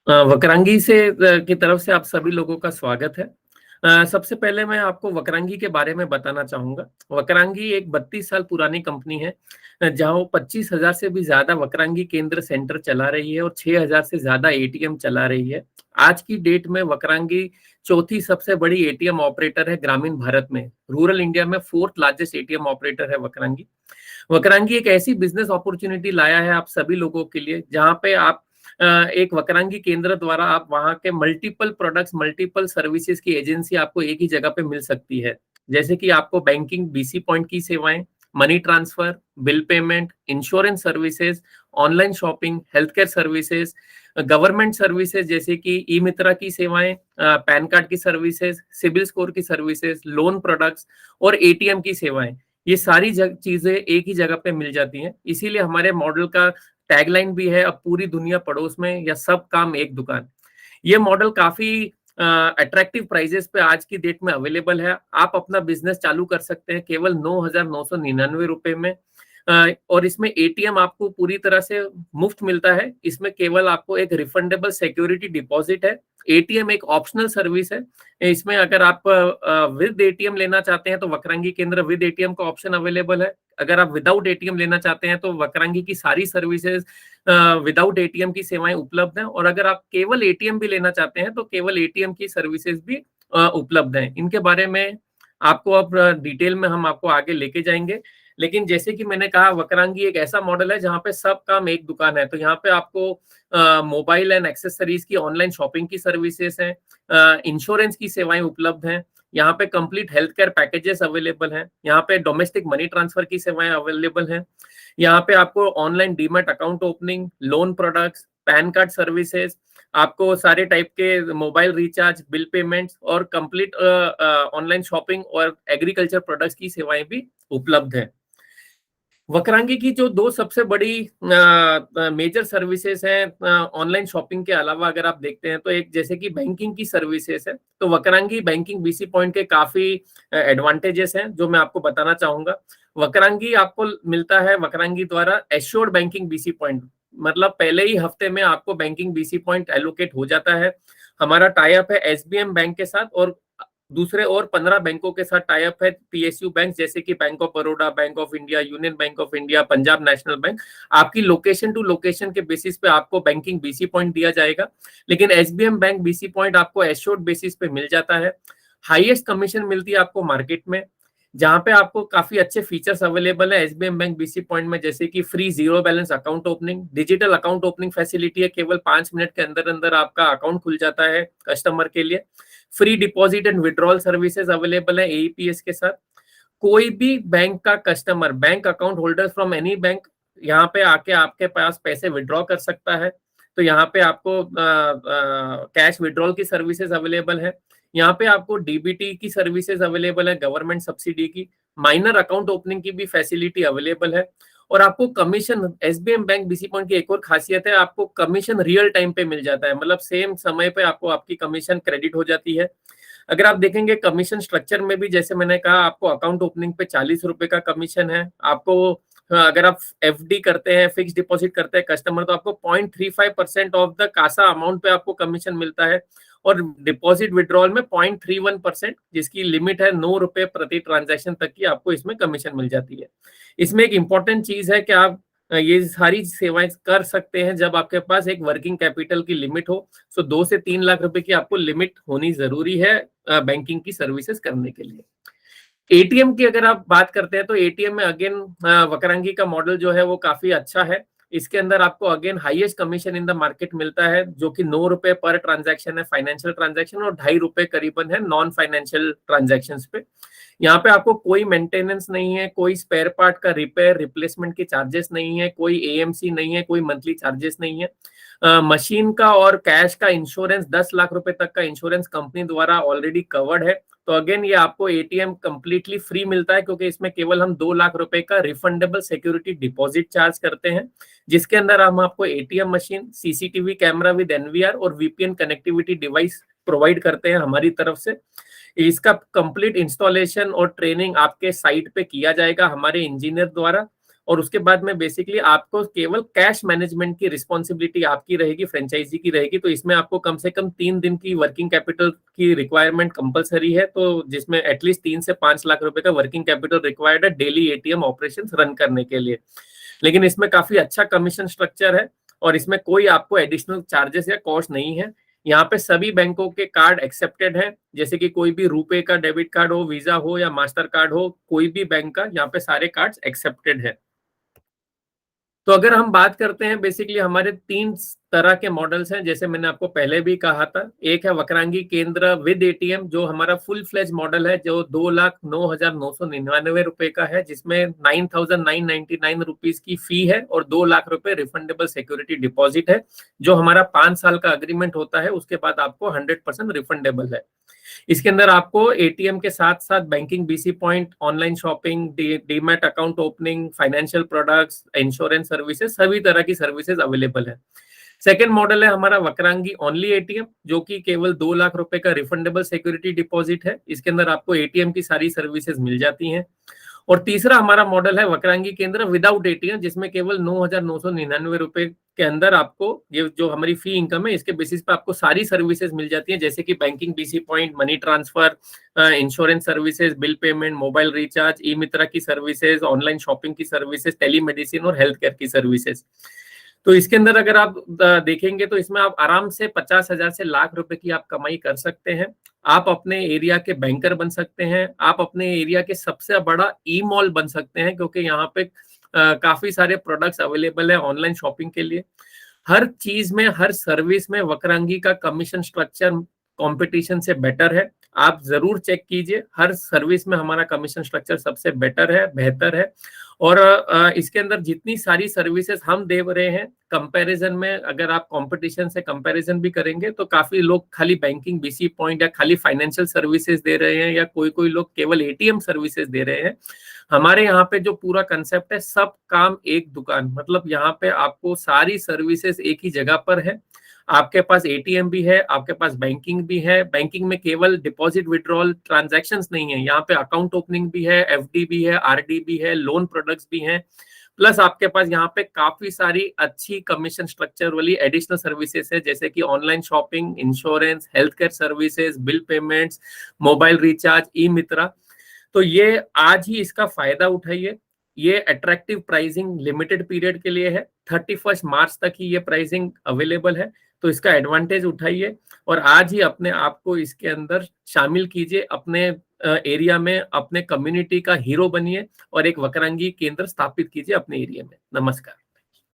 वक्रांगी की तरफ से आप सभी लोगों का स्वागत है। सबसे पहले मैं आपको वक्रांगी के बारे में बताना चाहूँगा। वक्रांगी एक 32 साल पुरानी कंपनी है, जहाँ वो 25,000 से भी ज़्यादा वक्रांगी केंद्र सेंटर चला रही है और 6,000 से ज़्यादा एटीएम चला रही है। आज की डेट में वक्रांगी चौथी सबसे बड़ी एटीएम ऑपरेटर है ग्रामीण भारत में। रूरल इंडिया में 4th लार्जेस्ट एटीएम ऑपरेटर है वक्रांगी। वक्रांगी एक ऐसी बिज़नेस अपॉर्च्युनिटी लाया है आप सभी लोगों के लिए, जहाँ पे आप एक वक्रांगी केंद्र द्वारा आप वहाँ के मल्टीपल प्रोडक्ट्स, मल्टीपल सर्विसेज की एजेंसी आपको एक ही जगह पे मिल सकती है। जैसे कि आपको बैंकिंग बीसी पॉइंट की सेवाएं, money transfer, bill payment, insurance services, online shopping, health care services, government services जैसे कि ई मित्रा की सेवाएं, पैन कार्ड की सर्विसेज, सिबिल स्कोर की सर्विसेज, लोन प्रोडक्ट्स और एटीएम की सेवाएं, ये सारी चीजें एक ही जगह पे मिल जाती हैं। इसीलिए हमारे मॉडल का टैगलाइन भी है, अब पूरी दुनिया पड़ोस में या सब काम एक दुकान। ये मॉडल काफी अट्रैक्टिव प्राइजेस पे आज की डेट में अवेलेबल है। आप अपना बिजनेस चालू कर सकते हैं केवल 9,999 रुपए में। और इसमें एटीएम आपको पूरी तरह से मुफ्त मिलता है। इसमें केवल आपको एक रिफंडेबल सिक्योरिटी डिपॉजिट है। एटीएम एक ऑप्शनल सर्विस है। इसमें अगर आप विद एटीएम लेना चाहते हैं तो वक्रांगी केंद्र विद एटीएम का ऑप्शन अवेलेबल है। अगर आप विदाउट एटीएम लेना चाहते हैं तो वक्रांगी की सारी सर्विसेज विदाउट एटीएम की सेवाएं उपलब्ध हैं। और अगर आप केवल एटीएम भी लेना चाहते हैं तो केवल एटीएम की सर्विसेज भी उपलब्ध हैं। इनके बारे में आपको अब डिटेल में हम आपको आगे लेके जाएंगे। लेकिन जैसे कि मैंने कहा, वक्रांगी एक ऐसा मॉडल है जहाँ पे सब काम एक दुकान है। तो यहाँ पे आपको मोबाइल एंड एक्सेसरीज की ऑनलाइन शॉपिंग की सर्विसेज हैं, इंश्योरेंस की सेवाएं उपलब्ध हैं, यहाँ पे complete health care packages available हैं, यहाँ पे डोमेस्टिक मनी ट्रांसफर की सेवाएं अवेलेबल हैं, यहाँ पे आपको online demat account opening, loan products, pan card services, आपको सारे टाइप के मोबाइल रिचार्ज, बिल पेमेंट्स और कंप्लीट ऑनलाइन शॉपिंग और एग्रीकल्चर प्रोडक्ट्स की सेवाएं भी उपलब्ध है। वक्रांगी की जो दो सबसे बड़ी मेजर सर्विसेज हैं ऑनलाइन शॉपिंग के अलावा, अगर आप देखते हैं तो एक जैसे कि बैंकिंग की सर्विसेज है। तो वक्रांगी बैंकिंग बीसी पॉइंट के काफी एडवांटेजेस हैं जो मैं आपको बताना चाहूंगा। वक्रांगी आपको मिलता है वक्रांगी द्वारा एश्योर्ड बैंकिंग बीसी पॉइंट, मतलब पहले ही हफ्ते में आपको बैंकिंग बीसी पॉइंट एलोकेट हो जाता है। हमारा टाई अप है एसबीएम बैंक के साथ और दूसरे और 15 बैंकों के साथ टाई अप है पीएसयू बैंक, जैसे कि bank of Baroda, bank of India, union bank of India, Punjab national bank. आपकी लोकेशन टू लोकेशन के बेसिस पे आपको बैंकिंग बीसी पॉइंट दिया जाएगा, लेकिन एसबीएम बैंक बीसी पॉइंट आपको एश्योर्ड बेसिस पे मिल जाता है। हाईएस्ट कमीशन मिलती है आपको मार्केट में, जहां पे आपको काफी अच्छे फीचर्स अवेलेबल है एसबीएम बैंक बीसी पॉइंट में, जैसे कि free zero balance account opening, digital account opening facility है, केवल 5 मिनट के अंदर अंदर आपका अकाउंट खुल जाता है कस्टमर के लिए। Free deposit and withdrawal services available है एईपीएस के साथ। कोई भी बैंक का customer, bank account holder from any bank, यहाँ पे आके आपके पास पैसे विड्रॉ कर सकता है। तो यहाँ पे आपको कैश विड्रॉल की सर्विसेज अवेलेबल है। यहाँ पे आपको डीबीटी की सर्विसेज अवेलेबल है, गवर्नमेंट सब्सिडी की। माइनर अकाउंट ओपनिंग की भी फैसिलिटी अवेलेबल है। और आपको commission, SBM bank BC point की एक और खासियत है, आपको कमीशन रियल टाइम पे मिल जाता है, मतलब सेम समय पे आपको आपकी कमीशन क्रेडिट हो जाती है। अगर आप देखेंगे कमीशन स्ट्रक्चर में भी, जैसे मैंने कहा, आपको अकाउंट ओपनिंग पे 40 रुपए का कमीशन है। आपको अगर आप एफडी करते हैं, फिक्स डिपॉजिट करते हैं कस्टमर, तो आपको 0.35% ऑफ द कासा अमाउंट पे आपको कमीशन मिलता है। और डिपॉजिट विड्रॉल में 0.31%, जिसकी लिमिट है 9 रुपए प्रति ट्रांजैक्शन तक की, आपको इसमें कमीशन मिल जाती है। इसमें एक इंपॉर्टेंट चीज है कि आप ये सारी सेवाएं कर सकते हैं जब आपके पास एक वर्किंग कैपिटल की लिमिट हो। सो 2 से 3 लाख रुपए की आपको लिमिट होनी जरूरी है बैंकिंग की सर्विसेज करने के लिए। एटीएम की अगर आप बात करते हैं तो एटीएम में अगेन वक्रांगी का मॉडल जो है वो काफी अच्छा है। इसके अंदर आपको again highest commission in the market मिलता है, जो कि 9 रुपए पर ट्रांजैक्शन है फाइनेंशियल ट्रांजैक्शन, और 2.5 रुपए करीबन है नॉन फाइनेंशियल ट्रांजैक्शन पे। यहाँ पे आपको कोई मेंटेनेंस नहीं है, कोई स्पेयर पार्ट का रिपेयर रिप्लेसमेंट के चार्जेस नहीं है, कोई एएमसी नहीं है, कोई मंथली चार्जेस नहीं है। मशीन का और कैश का इंश्योरेंस, 10 लाख रुपए तक का इंश्योरेंस कंपनी द्वारा ऑलरेडी कवर्ड है। तो अगेन ये आपको एटीएम कंप्लीटली फ्री मिलता है, क्योंकि इसमें केवल हम 2 लाख रुपए का रिफंडेबल सिक्योरिटी डिपॉजिट चार्ज करते हैं, जिसके अंदर हम आपको ATM machine, CCTV camera with NVR और वीपीएन कनेक्टिविटी डिवाइस प्रोवाइड करते हैं हमारी तरफ से। इसका कंप्लीट इंस्टॉलेशन और ट्रेनिंग आपके साइट पे किया जाएगा हमारे इंजीनियर द्वारा। और उसके बाद में बेसिकली आपको केवल कैश मैनेजमेंट की रिस्पॉन्सिबिलिटी आपकी रहेगी, फ्रेंचाइजी की रहेगी। तो इसमें आपको कम से कम 3 दिन की वर्किंग कैपिटल की रिक्वायरमेंट कंपलसरी है, तो जिसमें एटलीस्ट 3 से 5 लाख रुपए का वर्किंग कैपिटल रिक्वायर्ड है डेली एटीएम ऑपरेशंस रन करने के लिए। लेकिन इसमें काफी अच्छा कमीशन स्ट्रक्चर है और इसमें कोई आपको एडिशनल चार्जेस या कॉस्ट नहीं है। यहाँ पे सभी बैंकों के कार्ड एक्सेप्टेड हैं, जैसे कि कोई भी रुपए का डेबिट कार्ड हो, वीजा हो या मास्टर कार्ड हो, कोई भी बैंक का यहाँ पे सारे कार्ड्स एक्सेप्टेड है। तो अगर हम बात करते हैं, बेसिकली हमारे 3 तरह के मॉडल्स हैं, जैसे मैंने आपको पहले भी कहा था। एक है वक्रांगी केंद्र विद एटीएम, जो हमारा फुल फ्लेज मॉडल है, जो 2,09,999 रुपए का है, जिसमें 9,999 रुपीज की फी है और 2 लाख रुपए रिफंडेबल सिक्योरिटी डिपॉजिट है, जो हमारा 5 साल का अग्रीमेंट होता है। उसके बाद आपको 100% रिफंडेबल है। इसके अंदर आपको एटीएम के साथ साथ banking, BC point, online shopping, demat account opening, financial products, insurance services, सभी तरह की सर्विसेज अवेलेबल है। सेकेंड मॉडल है हमारा वक्रांगी ओनली एटीएम, जो कि केवल 2 लाख रुपए का रिफंडेबल सिक्योरिटी डिपॉजिट है। इसके अंदर आपको एटीएम की सारी सर्विसेज मिल जाती हैं। और तीसरा हमारा मॉडल है वक्रांगी केंद्र विदाउट एटीएम, जिसमें केवल 9,999 रुपए के अंदर आपको ये जो हमारी फी इनकम है, इसके बेसिस पे आपको सारी सर्विसेज मिल जाती है, जैसे कि banking, BC point, money transfer, insurance services, bill payment, mobile recharge, e Mitra की सर्विसेज, ऑनलाइन शॉपिंग की सर्विसेज, टेलीमेडिसिन और हेल्थ केयर की सर्विसेज। तो इसके अंदर अगर आप देखेंगे तो इसमें आप आराम से 50,000 से लाख रुपए की आप कमाई कर सकते हैं। आप अपने एरिया के बैंकर बन सकते हैं, आप अपने एरिया के सबसे बड़ा ई मॉल बन सकते हैं, क्योंकि यहाँ पे काफी सारे प्रोडक्ट्स अवेलेबल है ऑनलाइन शॉपिंग के लिए। हर चीज में, हर सर्विस में वक्रांगी का कमीशन स्ट्रक्चर कंपटीशन से बेटर है। आप जरूर चेक कीजिए, हर सर्विस में हमारा कमीशन स्ट्रक्चर सबसे बेटर है, बेहतर है। और इसके अंदर जितनी सारी सर्विसेज हम दे रहे हैं, कंपैरिजन में अगर आप कंपटीशन से कंपैरिजन भी करेंगे तो काफी लोग खाली बैंकिंग, बीसी पॉइंट या खाली फाइनेंशियल सर्विसेज दे रहे हैं, या कोई कोई लोग केवल एटीएम सर्विसेज दे रहे हैं। हमारे यहाँ पे जो पूरा कंसेप्ट है, सब काम एक दुकान, मतलब यहाँ पे आपको सारी सर्विसेज एक ही जगह पर है। आपके पास एटीएम भी है, आपके पास बैंकिंग भी है। बैंकिंग में केवल डिपॉजिट विड्रॉल ट्रांजैक्शंस नहीं है, यहाँ पे अकाउंट ओपनिंग भी है, एफडी भी है, आरडी भी है, लोन प्रोडक्ट्स भी हैं। प्लस आपके पास यहाँ पे काफी सारी अच्छी कमीशन स्ट्रक्चर वाली एडिशनल सर्विसेज है, जैसे कि online shopping, insurance, health care services, bill payments, mobile recharge, e Mitra. तो ये आज ही इसका फायदा उठाइए। ये अट्रैक्टिव प्राइसिंग लिमिटेड पीरियड के लिए है, 31 मार्च तक ही ये प्राइसिंग अवेलेबल है। तो इसका एडवांटेज उठाइए और आज ही अपने आप को इसके अंदर शामिल कीजिए, अपने एरिया में अपने कम्युनिटी का हीरो बनिए और एक वक्रांगी केंद्र स्थापित कीजिए अपने एरिया में। नमस्कार।